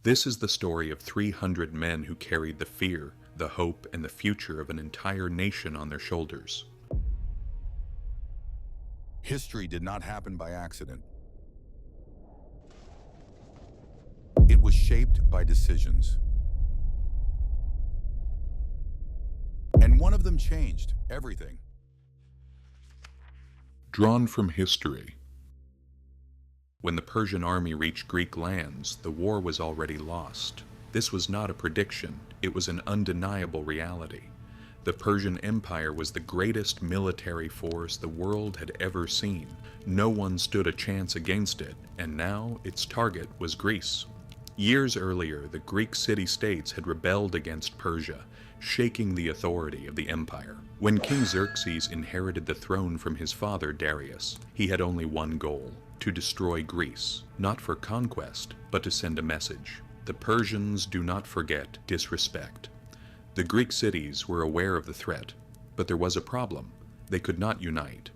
This is the story of 300 men who carried the fear, the hope, and the future of an entire nation on their shoulders. History did not happen by accident. It was shaped by decisions. And one of them changed everything. Drawn from history. When the Persian army reached Greek lands, the war was already lost. This was not a prediction, it was an undeniable reality. The Persian Empire was the greatest military force the world had ever seen. No one stood a chance against it, and now its target was Greece. Years earlier, the Greek city-states had rebelled against Persia, shaking the authority of the empire. When King Xerxes inherited the throne from his father Darius, he had only one goal: to destroy Greece, not for conquest, but to send a message. The Persians do not forget disrespect. The Greek cities were aware of the threat, but there was a problem. They could not unite.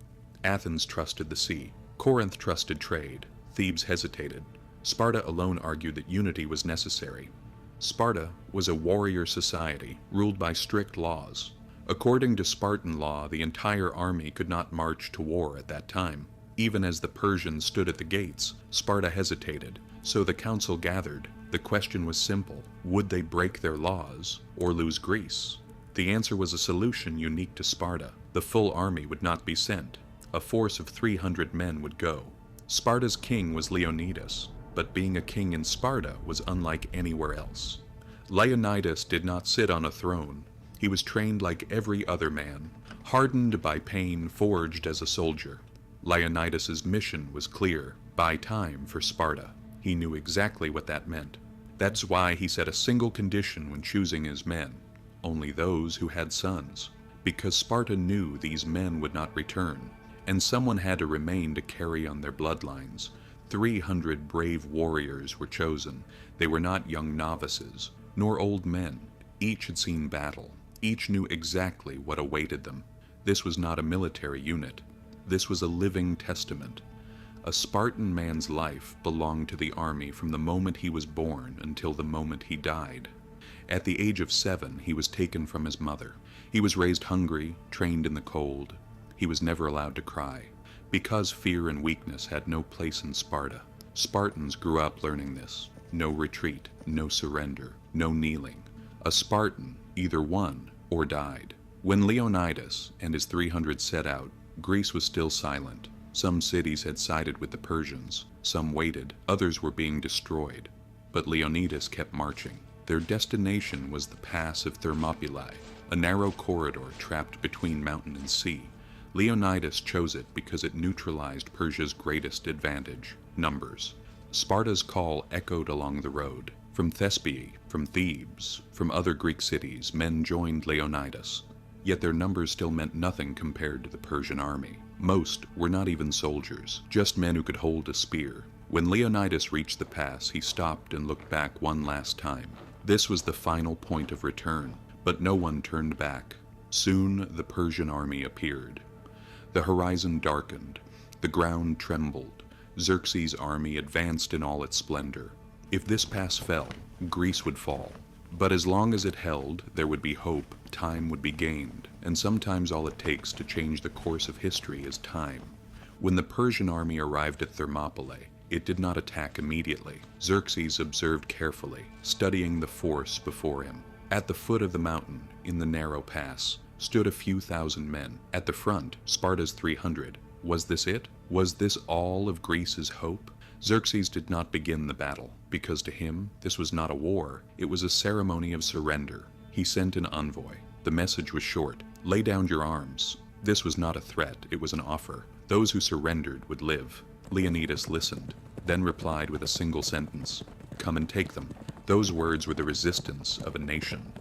Athens trusted the sea. Corinth trusted trade. Thebes hesitated. Sparta alone argued that unity was necessary. Sparta was a warrior society, ruled by strict laws. According to Spartan law, the entire army could not march to war at that time. Even as the Persians stood at the gates, Sparta hesitated, so the council gathered. The question was simple: would they break their laws or lose Greece? The answer was a solution unique to Sparta. The full army would not be sent. A force of 300 men would go. Sparta's king was Leonidas, but being a king in Sparta was unlike anywhere else. Leonidas did not sit on a throne. He was trained like every other man, hardened by pain, forged as a soldier. Leonidas's mission was clear: buy time for Sparta. He knew exactly what that meant. That's why he set a single condition when choosing his men: only those who had sons. Because Sparta knew these men would not return, and someone had to remain to carry on their bloodlines. 300 brave warriors were chosen. They were not young novices, nor old men. Each had seen battle. Each knew exactly what awaited them. This was not a military unit. This was a living testament. A Spartan man's life belonged to the army from the moment he was born until the moment he died. At the age of 7, he was taken from his mother. He was raised hungry, trained in the cold. He was never allowed to cry, because fear and weakness had no place in Sparta. Spartans grew up learning this: no retreat, no surrender, no kneeling. A Spartan either won or died. When Leonidas and his 300 set out, Greece was still silent. Some cities had sided with the Persians, some waited, others were being destroyed. But Leonidas kept marching. Their destination was the Pass of Thermopylae, a narrow corridor trapped between mountain and sea. Leonidas chose it because it neutralized Persia's greatest advantage: numbers. Sparta's call echoed along the road. From Thespiae, from Thebes, from other Greek cities, men joined Leonidas. Yet their numbers still meant nothing compared to the Persian army. Most were not even soldiers, just men who could hold a spear. When Leonidas reached the pass, he stopped and looked back one last time. This was the final point of return, but no one turned back. Soon the Persian army appeared. The horizon darkened. The ground trembled. Xerxes' army advanced in all its splendor. If this pass fell, Greece would fall. But as long as it held, there would be hope, time would be gained, and sometimes all it takes to change the course of history is time. When the Persian army arrived at Thermopylae, it did not attack immediately. Xerxes observed carefully, studying the force before him. At the foot of the mountain, in the narrow pass, stood a few thousand men. At the front, Sparta's 300. Was this it? Was this all of Greece's hope? Xerxes did not begin the battle, because to him this was not a war, it was a ceremony of surrender. He sent an envoy. The message was short: lay down your arms. This was not a threat, it was an offer. Those who surrendered would live. Leonidas listened, then replied with a single sentence: come and take them. Those words were the resistance of a nation.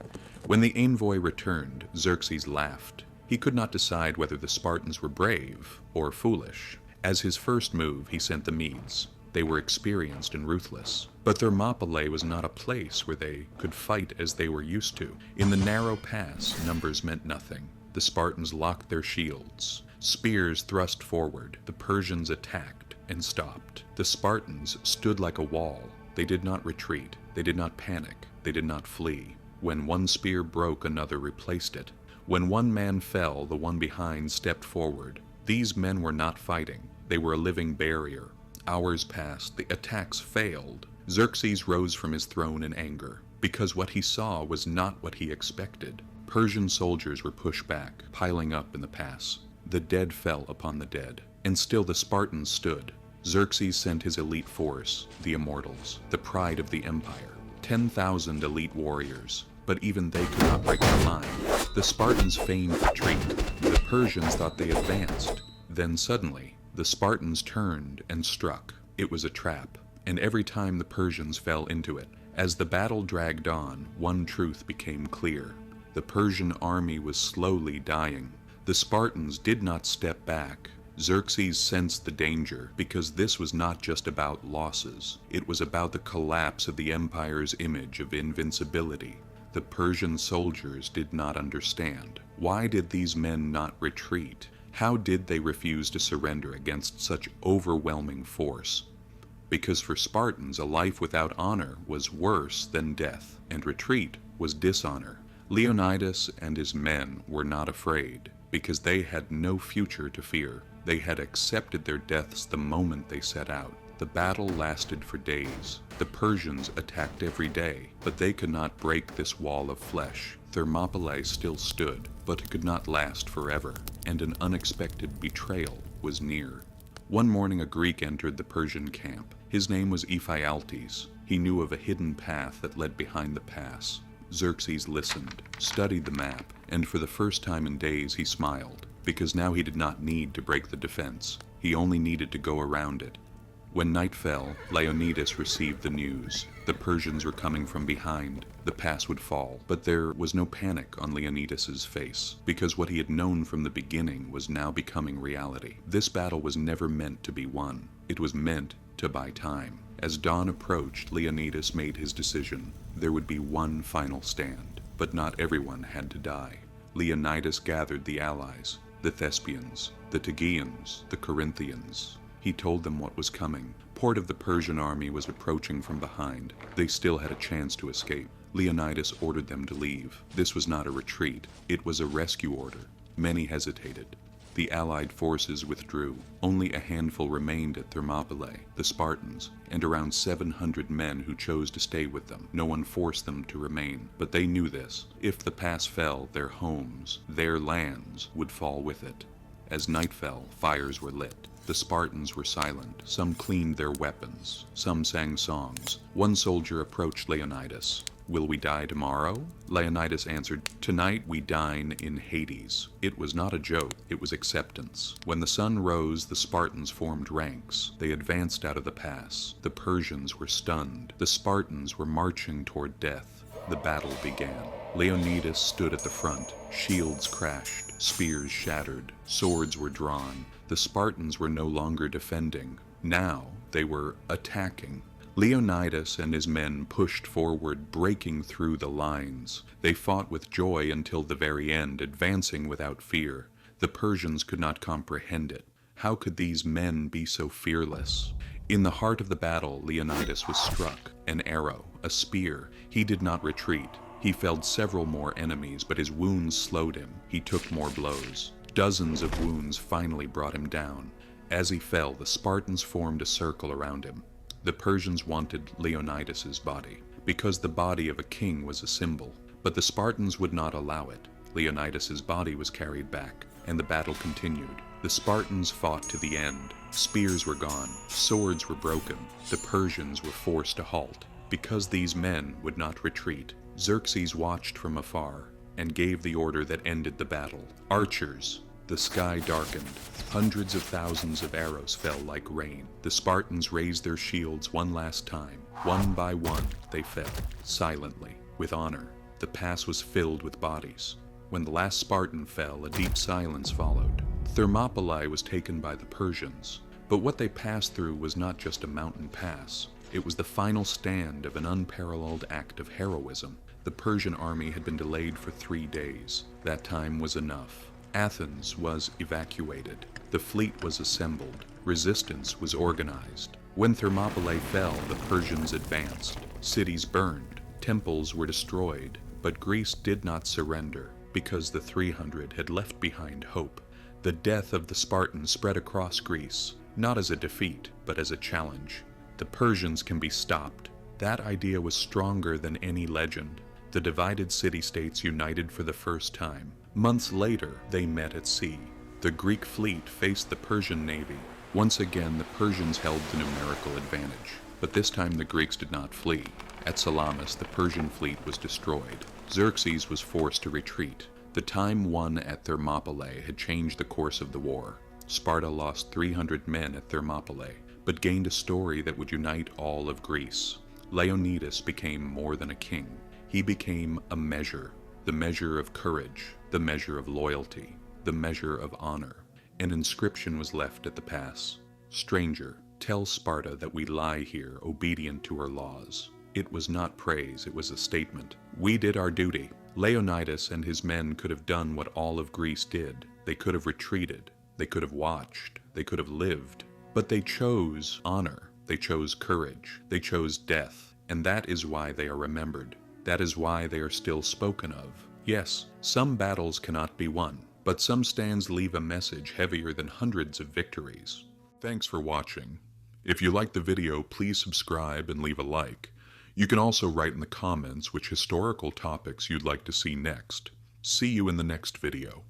When the envoy returned, Xerxes laughed. He could not decide whether the Spartans were brave or foolish. As his first move, he sent the Medes. They were experienced and ruthless. But Thermopylae was not a place where they could fight as they were used to. In the narrow pass, numbers meant nothing. The Spartans locked their shields. Spears thrust forward. The Persians attacked and stopped. The Spartans stood like a wall. They did not retreat. They did not panic. They did not flee. When one spear broke, another replaced it. When one man fell, the one behind stepped forward. These men were not fighting. They were a living barrier. Hours passed. The attacks failed. Xerxes rose from his throne in anger, because what he saw was not what he expected. Persian soldiers were pushed back, piling up in the pass. The dead fell upon the dead, and still the Spartans stood. Xerxes sent his elite force, the Immortals, the pride of the empire. 10,000 elite warriors, but even they could not break the line. The Spartans feigned retreat. The Persians thought they advanced. Then suddenly, the Spartans turned and struck. It was a trap, and every time the Persians fell into it. As the battle dragged on, one truth became clear. The Persian army was slowly dying. The Spartans did not step back. Xerxes sensed the danger, because this was not just about losses. It was about the collapse of the empire's image of invincibility. The Persian soldiers did not understand. Why did these men not retreat? How did they refuse to surrender against such overwhelming force? Because for Spartans, a life without honor was worse than death, and retreat was dishonor. Leonidas and his men were not afraid, because they had no future to fear. They had accepted their deaths the moment they set out. The battle lasted for days. The Persians attacked every day, but they could not break this wall of flesh. Thermopylae still stood, but it could not last forever, and an unexpected betrayal was near. One morning a Greek entered the Persian camp. His name was Ephialtes. He knew of a hidden path that led behind the pass. Xerxes listened, studied the map, and for the first time in days he smiled, because now he did not need to break the defense. He only needed to go around it. When night fell, Leonidas received the news. The Persians were coming from behind. The pass would fall, but there was no panic on Leonidas's face, because what he had known from the beginning was now becoming reality. This battle was never meant to be won. It was meant to buy time. As dawn approached, Leonidas made his decision. There would be one final stand, but not everyone had to die. Leonidas gathered the allies, the Thespians, the Tegeans, the Corinthians. He told them what was coming. Part of the Persian army was approaching from behind. They still had a chance to escape. Leonidas ordered them to leave. This was not a retreat. It was a rescue order. Many hesitated. The allied forces withdrew. Only a handful remained at Thermopylae, the Spartans, and around 700 men who chose to stay with them. No one forced them to remain, but they knew this. If the pass fell, their homes, their lands, would fall with it. As night fell, fires were lit. The Spartans were silent. Some cleaned their weapons. Some sang songs. One soldier approached Leonidas. "Will we die tomorrow?" Leonidas answered, "Tonight we dine in Hades." It was not a joke, it was acceptance. When the sun rose, the Spartans formed ranks. They advanced out of the pass. The Persians were stunned. The Spartans were marching toward death. The battle began. Leonidas stood at the front. Shields crashed. Spears shattered. Swords were drawn. The Spartans were no longer defending. Now they were attacking. Leonidas and his men pushed forward, breaking through the lines. They fought with joy until the very end, advancing without fear. The Persians could not comprehend it. How could these men be so fearless? In the heart of the battle, Leonidas was struck. An arrow, a spear. He did not retreat. He felled several more enemies, but his wounds slowed him. He took more blows. Dozens of wounds finally brought him down. As he fell, the Spartans formed a circle around him. The Persians wanted Leonidas's body, because the body of a king was a symbol, but the Spartans would not allow it. Leonidas's body was carried back, and the battle continued. The Spartans fought to the end. Spears were gone. Swords were broken. The Persians were forced to halt. Because these men would not retreat, Xerxes watched from afar and gave the order that ended the battle. Archers! The sky darkened. Hundreds of thousands of arrows fell like rain. The Spartans raised their shields one last time. One by one, they fell, silently, with honor. The pass was filled with bodies. When the last Spartan fell, a deep silence followed. Thermopylae was taken by the Persians. But what they passed through was not just a mountain pass. It was the final stand of an unparalleled act of heroism. The Persian army had been delayed for 3 days. That time was enough. Athens was evacuated. The fleet was assembled. Resistance was organized. When Thermopylae fell, the Persians advanced. Cities burned, temples were destroyed, but Greece did not surrender because the 300 had left behind hope. The death of the Spartans spread across Greece, not as a defeat, but as a challenge. The Persians can be stopped. That idea was stronger than any legend. The divided city-states united for the first time. Months later, they met at sea. The Greek fleet faced the Persian navy. Once again, the Persians held the numerical advantage, but this time the Greeks did not flee. At Salamis, the Persian fleet was destroyed. Xerxes was forced to retreat. The time won at Thermopylae had changed the course of the war. Sparta lost 300 men at Thermopylae, but gained a story that would unite all of Greece. Leonidas became more than a king. He became a measure, the measure of courage, the measure of loyalty, the measure of honor. An inscription was left at the pass. "Stranger, tell Sparta that we lie here obedient to her laws." It was not praise, it was a statement. We did our duty. Leonidas and his men could have done what all of Greece did. They could have retreated. They could have watched. They could have lived. But they chose honor. They chose courage. They chose death. And that is why they are remembered. That is why they are still spoken of. Yes, some battles cannot be won, but some stands leave a message heavier than hundreds of victories. Thanks for watching. If you liked the video, please subscribe and leave a like. You can also write in the comments which historical topics you'd like to see next. See you in the next video.